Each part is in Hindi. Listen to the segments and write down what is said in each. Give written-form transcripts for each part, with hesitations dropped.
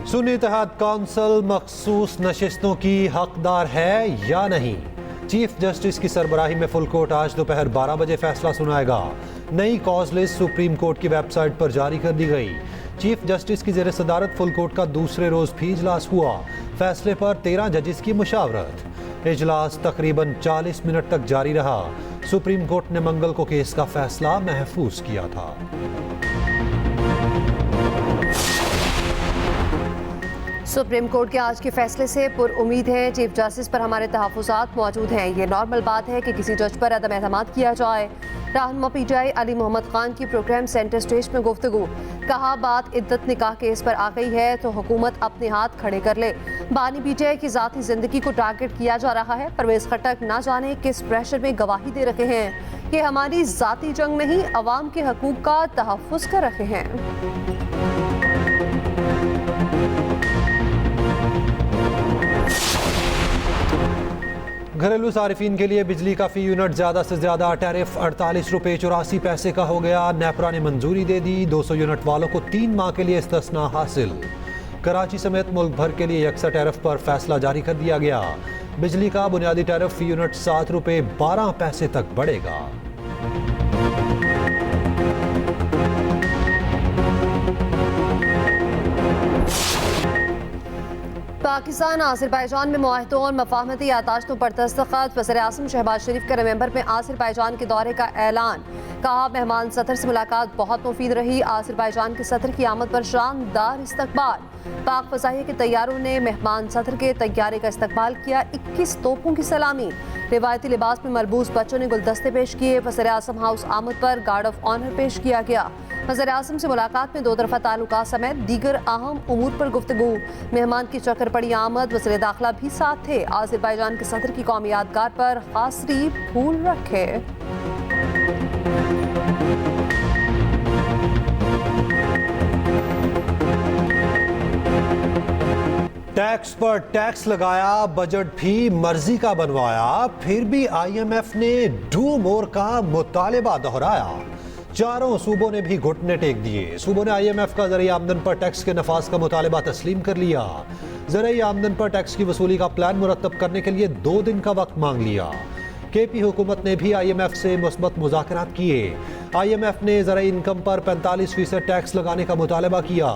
सुन्नी इत्तेहाद कौंसिल मखसूस नशिस्तों की हकदार है या नहीं? चीफ जस्टिस की सरबराही में फुल कोर्ट आज दोपहर 12 बजे फैसला सुनाएगा। नई कॉज लिस्ट सुप्रीम कोर्ट की वेबसाइट पर जारी कर दी गई। चीफ जस्टिस की जेर सदारत फुल कोर्ट का दूसरे रोज भी इजलास हुआ। फैसले पर 13 जजेस की मुशावरत। इजलास तकरीबन 40 मिनट तक जारी रहा। सुप्रीम कोर्ट ने मंगल को केस का फैसला महफूज किया था। सुप्रीम कोर्ट के आज के फैसले से पुरउम्मीद है। चीफ जस्टिस पर हमारे तहफ़्फ़ुज़ात मौजूद हैं। ये नॉर्मल बात है कि किसी जज पर अदम एतमाद किया जाए। रहनुमा पीटीआई अली मोहम्मद खान की प्रोग्राम सेंटर स्टेज में गुफ्तगू। कहा बात इद्दत निकाह केस पर आ गई है तो हुकूमत अपने हाथ खड़े कर ले। बानी पीटीआई की ज़ाती ज़िंदगी को टारगेट किया जा रहा है। परवेज़ खट्टक ना जाने किस प्रेशर में गवाही दे रहे हैं। ये हमारी ज़ाती जंग नहीं, अवाम के हकूक़ का तहफ़्फ़ुज़ कर रहे हैं। घरेलू सारिफिन के लिए बिजली का फी यूनिट ज़्यादा से ज़्यादा टैरिफ 48 रुपये 84 पैसे का हो गया। नेपरा ने मंजूरी दे दी। 200 यूनिट वालों को 3 माह के लिए इस्तिस्ना हासिल। कराची समेत मुल्क भर के लिए यकसा टैरिफ पर फैसला जारी कर दिया गया। बिजली का बुनियादी टैरिफ फी यूनिट 7 रुपये 12 पैसे तक बढ़ेगा। पाकिस्तान आज़रबाईजान में मुआहदों और मफाहमती यादाश्तों पर दस्तखत। वज़ीर-ए-आज़म शहबाज शरीफ के नवंबर में आज़रबाईजान के दौरे का ऐलान। कहा मेहमान सदर से मुलाकात बहुत मुफीद रही। आज़रबाईजान के सदर की आमद पर शानदार इस्तकबाल। पाक फ़ज़ाइया के तैयारों ने मेहमान सदर के तैयारे का इस्तकबाल किया। 21 तोपों की सलामी। रिवायती लिबास में मलबूस बच्चों ने गुलदस्ते पेश किए। वज़ीर-ए-आज़म हाउस आमद पर गार्ड ऑफ ऑनर पेश किया गया। वज़ीर-ए-आज़म से मुलाकात में 2 तरफ़ा ताल्लुकात समेत दीगर अहम उमूर पर गुफ्तगू। मेहमान की चक्कर पड़ी आमद। वज़ीर दाखिला भी साथ थे। आज़रबाईजान के सदर की कौमी यादगार पर खासरी फूल रखे। टैक्स पर टैक्स लगाया, बजट भी मर्जी का बनवाया, फिर भी IMF ने डू मोर का मुतालिबा दोहराया। चारों सूबों ने भी घुटने टेक दिए। सूबों ने IMF का ज़रिए आमदन पर टैक्स के नफाज का मुतालिबा तस्लीम कर लिया। ज़रिए आमदन पर टैक्स की वसूली का प्लान मुरतब करने के लिए 2 दिन का वक्त मांग लिया। KP हुकूमत ने भी IMF से मुस्बत मुज़ाकरात किए। IMF ने ज़रिए इनकम पर 45% टैक्स लगाने का मुतालिबा किया।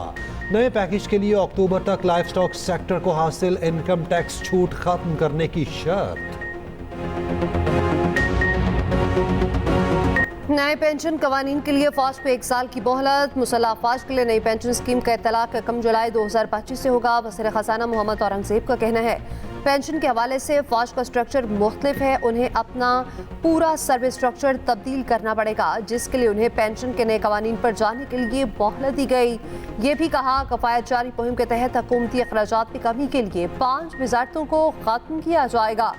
नए पैकेज के लिए अक्टूबर तक लाइफ स्टॉक सेक्टर को हासिल इनकम टैक्स छूट खत्म करने की शर्त। नए पेंशन कवानीन के लिए फौज को 1 साल की मोहलत। मुसल्लह अफवाज के लिए नई पेंशन स्कीम का इत्तलाक 1 जुलाई 2025 से होगा। वज़ीर ख़ज़ाना मोहम्मद औरंगज़ेब का कहना है पेंशन के हवाले से फौज का स्ट्रक्चर मुख्तलिफ है। उन्हें अपना पूरा सर्विस स्ट्रक्चर तब्दील करना पड़ेगा, जिसके लिए उन्हें पेंशन के नए कवानीन पर जाने के लिए मोहलत दी गई। ये भी कहा कफ़ायत जारी मुहिम के तहत हुकूमती अखराजात में कमी के लिए 5 वज़ारतों को ख़त्म किया जाएगा।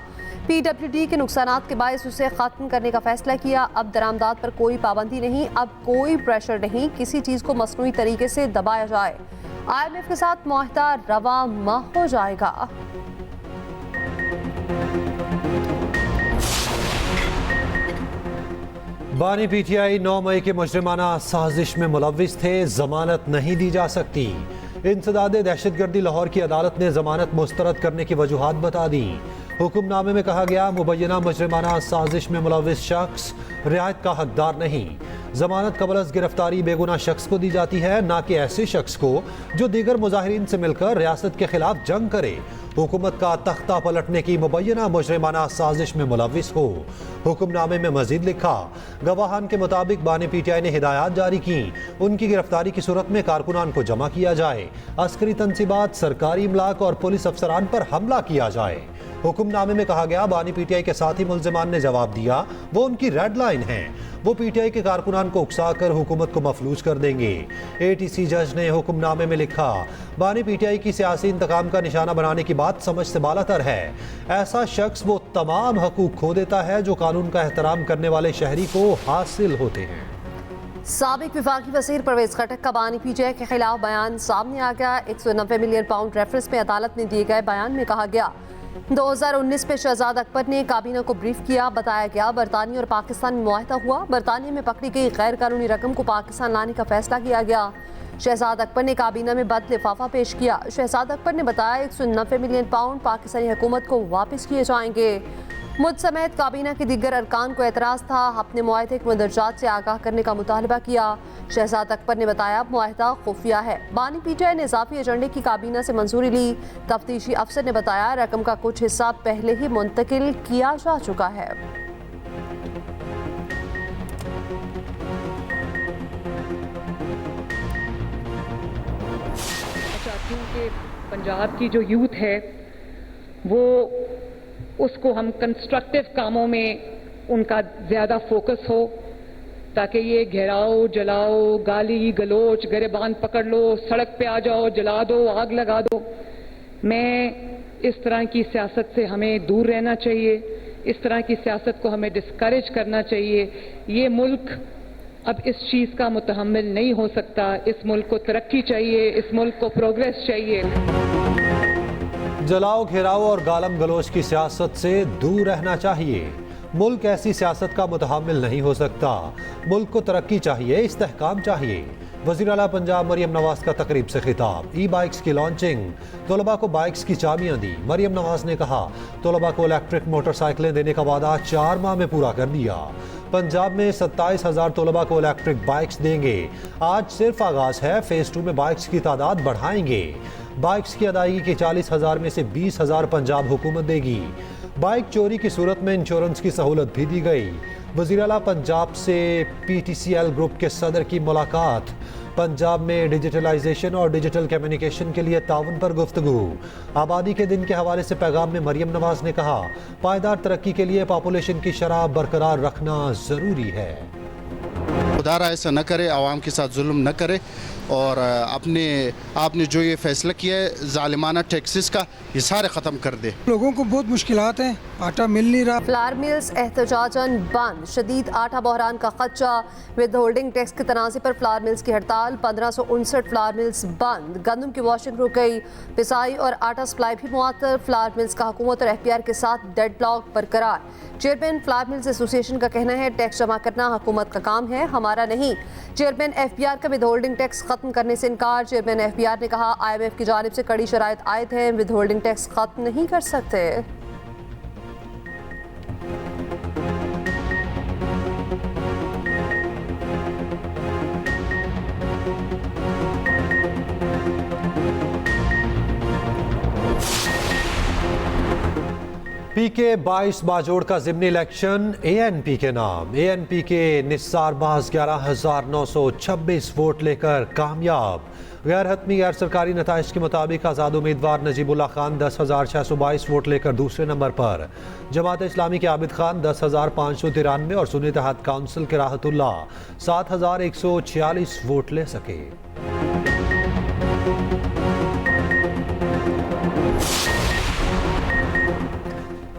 PWD के नुकसानात के बायस उसे ख़त्म करने का फैसला किया। अब दरामदात पर कोई पाबंदी नहीं, अब कोई प्रेशर नहीं, किसी चीज़ को मसनूई तरीके से दबाया जाए। IMF के साथ मुआहदा रवा माह हो जाएगा। बानी PTI 9 मई के मुजरिमाना साजिश में मुलव्विस थे। जमानत नहीं दी जा सकती। इंसदाद दहशतगर्दी लाहौर की अदालत ने जमानत मुस्तरद करने की वजूहात बता दी। हुक्मनामे में कहा गया मुबैना मुजरिमाना साजिश में मुलव्विस शख्स रियायत का हकदार नहीं। जमानत कबल अज़ गिरफ्तारी बेगुनाह शख्स को दी जाती है, ना कि ऐसे शख्स को जो दीगर मुजाहिरीन से मिलकर रियासत के खिलाफ जंग करे, हुकूमत का तख्ता पलटने की मुबैना मुजरिमाना साजिश में मुलव्विस हो। हुक्मनामे में मजीद लिखा गवाहान के मुताबिक बानी PTI ने हिदायत जारी की उनकी गिरफ्तारी की सूरत में कारकुनान को जमा किया जाए, अस्करी तनसीबात, सरकारी इमलाक और पुलिस अफसरान पर हमला किया जाए। हुक्मनामे में कहा गया बानी PTI के साथी मुल्जिमान ने जवाब दिया वो उनकी रेड लाइन है, वो PTI के कारकुनान को उकसाकर हुकूमत को मफलूज कर देंगे। ATC जज ने हुक्मनामे में लिखा बानी PTI की सियासी इंतकाम का निशाना बनाने की बात समझ से बालातर है। ऐसा शख्स वो तमाम हकूक खो देता है जो कानून का एहतराम करने वाले शहरी को हासिल होते हैं। साबिक विफाकी वज़ीर परवेज़ खट्टक का बानी PTI के खिलाफ बयान सामने आ गया। 190 मिलियन पाउंड रेफरेंस में अदालत ने दिए गए बयान में कहा गया 2019 में शहजाद अकबर ने काबीना को ब्रीफ किया। बताया गया बरतानिया और पाकिस्तान में मुआहदा हुआ। बरतानिया में पकड़ी गई गैर कानूनी रकम को पाकिस्तान लाने का फैसला किया गया। शहजाद अकबर ने काबीना में बद लिफाफा पेश किया। शहजाद अकबर ने बताया 190 मिलियन पाउंड पाकिस्तानी हुकूमत को वापस किए जाएंगे। मुझ समेत काबीना के दीगर अरकान को एतराज़ था। अपने मुआहदे के मदरजात से आगाह करने का मुतालबा किया। शहजाद अकबर ने बताया मुआहदा खुफिया है। बानी पीटीआई ने इजाफी एजेंडे की काबीना से मंजूरी ली। तफ्तीशी अफसर ने बताया रकम का कुछ हिस्सा पहले ही मुंतकिल किया जा चुका है। चाहती हूँ कि पंजाब की जो यूथ है वो उसको हम कंस्ट्रक्टिव कामों में उनका ज़्यादा फोकस हो, ताकि ये घेराओ, जलाओ, गाली गलोच, गिरबान पकड़ लो, सड़क पे आ जाओ, जला दो, आग लगा दो, मैं इस तरह की सियासत से हमें दूर रहना चाहिए। इस तरह की सियासत को हमें डिस्करेज करना चाहिए। ये मुल्क अब इस चीज़ का मुतहम्मिल नहीं हो सकता। इस मुल्क को तरक्की चाहिए, इस मुल्क को प्रोग्रेस चाहिए। जलाओ, घेराओ और गालम गलोच की सियासत से दूर रहना चाहिए। मुल्क ऐसी सियासत का मुतहम्मिल नहीं हो सकता। मुल्क को तरक्की चाहिए, इस्तेहकाम चाहिए। वज़ीर आला पंजाब मरियम नवाज का तकरीब से खिताब। ई बाइक्स की लॉन्चिंग, तलबा को बाइक्स की चाबियां दी। मरियम नवाज ने कहा तलबा को इलेक्ट्रिक मोटरसाइकिलें देने का वादा 4 माह में पूरा कर दिया। पंजाब में 27,000 तलबा को इलेक्ट्रिक बाइक्स देंगे। आज सिर्फ आगाज है, फेज 2 में बाइक्स की तादाद बढ़ाएंगे। बाइक्स की अदायगी के 40,000 में से 20,000 पंजाब हुकूमत देगी। बाइक चोरी की सूरत में इंश्योरेंस की सहूलत भी दी गई। वज़ीर आला पंजाब से PTCL ग्रुप के सदर की मुलाकात। पंजाब में डिजिटलाइजेशन और डिजिटल कम्युनिकेशन के लिए ताउन पर गुफ्तगू। आबादी के दिन के हवाले से पैगाम में मरियम नवाज ने कहा पायदार तरक्की के लिए पॉपुलेशन की शरह बरकरार रखना ज़रूरी है। खुदारा ऐसा न करे, आवाम के साथ जुल्म न करे और आपने जो ये फैसला किया है जालिमाना टैक्सेस का, ये सारे ख़त्म कर दे। लोगों को बहुत मुश्किलात हैं, आटा मिल नहीं रहा। फ्लावर मिल्स एहतजाजन बंद। शदीद आटा बहरान का खदशा। विद होल्डिंग टैक्स के तनाज़े पर फ्लावर मिल्स की हड़ताल। 1559 फ्लावर मिल्स बंद। गंदम की वॉशिंग रुक गई। पिसाई और आटा सप्लाई भी मुअत्तल। फ्लावर मिल्स का हुकूमत और FPR के साथ डेडलॉक बरकरार। चेयरमैन फ्लावर मिल्स एसोसिएशन का कहना है टैक्स जमा करना हुकूमत का काम है, हमारा नहीं। चेयरमैन FPR का विद होल्डिंग टैक्स खत्म करने से इनकार। चेयरमैन FPR ने कहा IMF की जानिब से कड़ी शराइत आयद है, विद होल्डिंग टैक्स खत्म नहीं कर सकते। PK 22 बाजोड़ का ज़िमनी इलेक्शन ANP के नाम। ANP के निस्सार बाज 11,926 वोट लेकर कामयाब। गैर हतमी गैर सरकारी नताइज के मुताबिक आज़ाद उम्मीदवार नजीबुल्लाह खान 10,622 वोट लेकर दूसरे नंबर पर। जमात इस्लामी के आबिद खान 10,593 और सुन्नी इत्तेहाद काउंसिल के राहतुल्ला 7,146 वोट ले सके।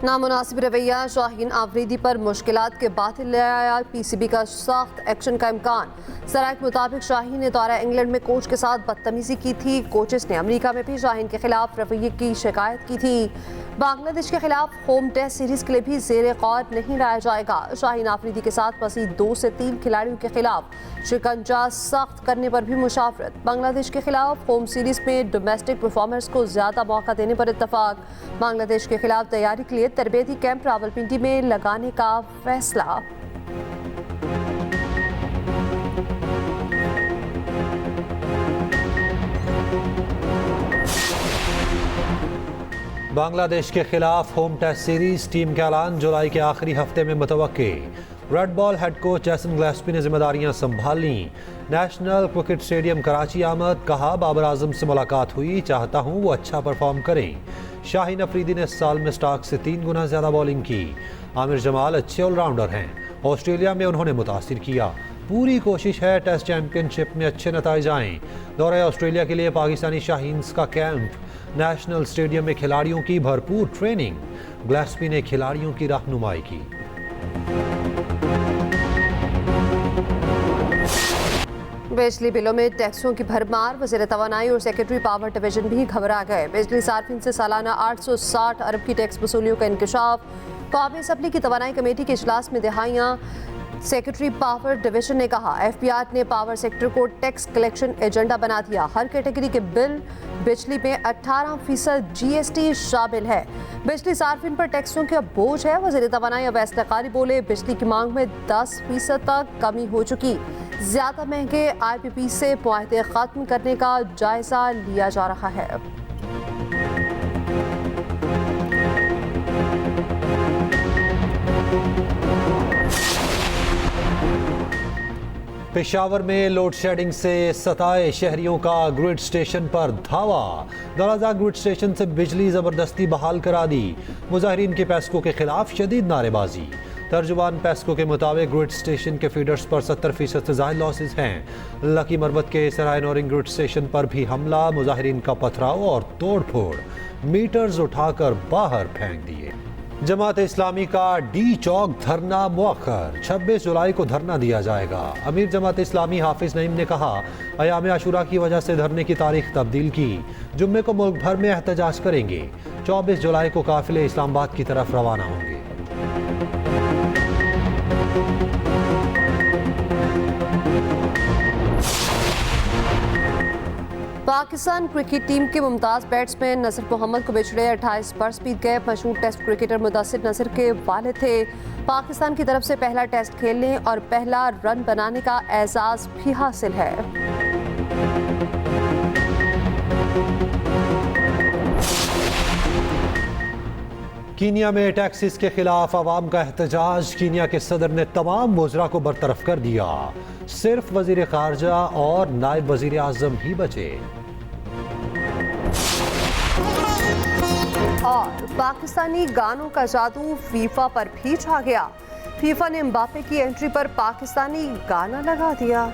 नामुनासिब रवैया शाहीन आफरीदी पर मुश्किलात के बाद ले आया PCB का सख्त एक्शन का इम्कान। सराय के मुताबिक शाहीन ने दौरा इंग्लैंड में कोच के साथ बदतमीजी की थी। कोचेस ने अमेरिका में भी शाहीन के खिलाफ रवैये की शिकायत की थी। बांग्लादेश के खिलाफ होम टेस्ट सीरीज के लिए भी ज़ेरे गौर नहीं लाया जाएगा। शाहीन आफरीदी के साथ मज़ीद 2 से 3 खिलाड़ियों के खिलाफ शिकंजा सख्त करने पर भी मुशावरत। बांग्लादेश के खिलाफ होम सीरीज में डोमेस्टिक परफॉर्मर्स को ज़्यादा मौका देने पर इत्तफाक। बांग्लादेश के खिलाफ तैयारी के लिए तरबेती कैंप रावलपिंडी में लगाने का फैसला। बांग्लादेश के खिलाफ होम टेस्ट सीरीज टीम का ऐलान जुलाई के आखिरी हफ्ते में मुतवक्के। रेड बॉल हेड कोच जैसन ग्लेस्पी ने जिम्मेदारियां संभाली। नेशनल क्रिकेट स्टेडियम कराची आमद। कहा बाबर आजम से मुलाकात हुई, चाहता हूं वो अच्छा परफॉर्म करें। शाहीन अफरीदी ने इस साल में स्टार्क से 3 गुना ज़्यादा बॉलिंग की। आमिर जमाल अच्छे ऑलराउंडर हैं। ऑस्ट्रेलिया में उन्होंने मुतासिर किया। पूरी कोशिश है टेस्ट चैंपियनशिप में अच्छे नताइज आएँ। दौरे ऑस्ट्रेलिया के लिए पाकिस्तानी शाहीन्स का कैंप। नेशनल स्टेडियम में खिलाड़ियों की भरपूर ट्रेनिंग। ग्लेस्पी ने खिलाड़ियों की रहनुमाई की। बिजली बिलों में टैक्सों की भरमार, वज़ीर तवानाई और सेक्रेटरी पावर डिवीजन भी घबरा गए। बिजली सार्फिन से सालाना 860 अरब की टैक्स वसूलियों का इंकशाफ। कौमी असम्बली की तवानाई कमेटी के इजलास में दहाइयाँ। सेक्रेटरी पावर डिवीजन ने कहा एफपीआर ने पावर सेक्टर को टैक्स कलेक्शन एजेंडा बना दिया। हर कैटेगरी के बिल बिजली में 18% जीएसटी शामिल है। बिजली सार्फिन पर टैक्सों का बोझ है। वज़ीर तवानाई अवैस लकारी बोले बिजली की मांग में 10% तक कमी हो चुकी। ज्यादा महंगे आईपीपी से मुआहदे खत्म करने का जायजा लिया जा रहा है। पेशावर में लोड शेडिंग से सताए शहरियों का ग्रिड स्टेशन पर धावा। दौराजा ग्रिड स्टेशन से बिजली जबरदस्ती बहाल करा दी। मुजाहिरीन के पैस्को के खिलाफ शदीद नारेबाजी। तर्जुमान पैस्को के मुताबिक ग्रिड स्टेशन के फीडर्स पर 70% से ज़ायद लॉसेस हैं। लकी मरबत के सराय नौरिंग ग्रिड स्टेशन पर भी हमला, मुजाहिरीन का पथराव और तोड़ फोड़, मीटर्स उठाकर बाहर फेंक दिए। जमात इस्लामी का डी चौक धरना मुअख्खर, 26 जुलाई को धरना दिया जाएगा। अमीर जमात इस्लामी हाफिज नईम ने कहा अयाम आशूरा की वजह से धरने की तारीख तब्दील की। जुम्मे को मुल्क भर में एहतजाज करेंगे। 24 जुलाई को काफिले इस्लामाबाद की तरफ रवाना होंगे। पाकिस्तान क्रिकेट टीम के मुमताज़ बैट्समैन नज़र मोहम्मद को बिछड़े 28 बरस बीत गए। मशहूर टेस्ट क्रिकेटर मुदस्सिर नज़र के वालिद थे। पाकिस्तान की तरफ से पहला टेस्ट खेलने और पहला रन बनाने का एजाज़ भी हासिल है। कीनिया में टैक्सेस के खिलाफ आवाम का एहतजाज। कीनिया के सदर ने तमाम वज़रा को बरतरफ कर दिया। सिर्फ वजीर खारजा और नायब वजीर आजम ही बचे। और पाकिस्तानी गानों का जादू फीफा पर भी छा गया। फीफा ने एम्बापे की एंट्री पर पाकिस्तानी गाना लगा दिया।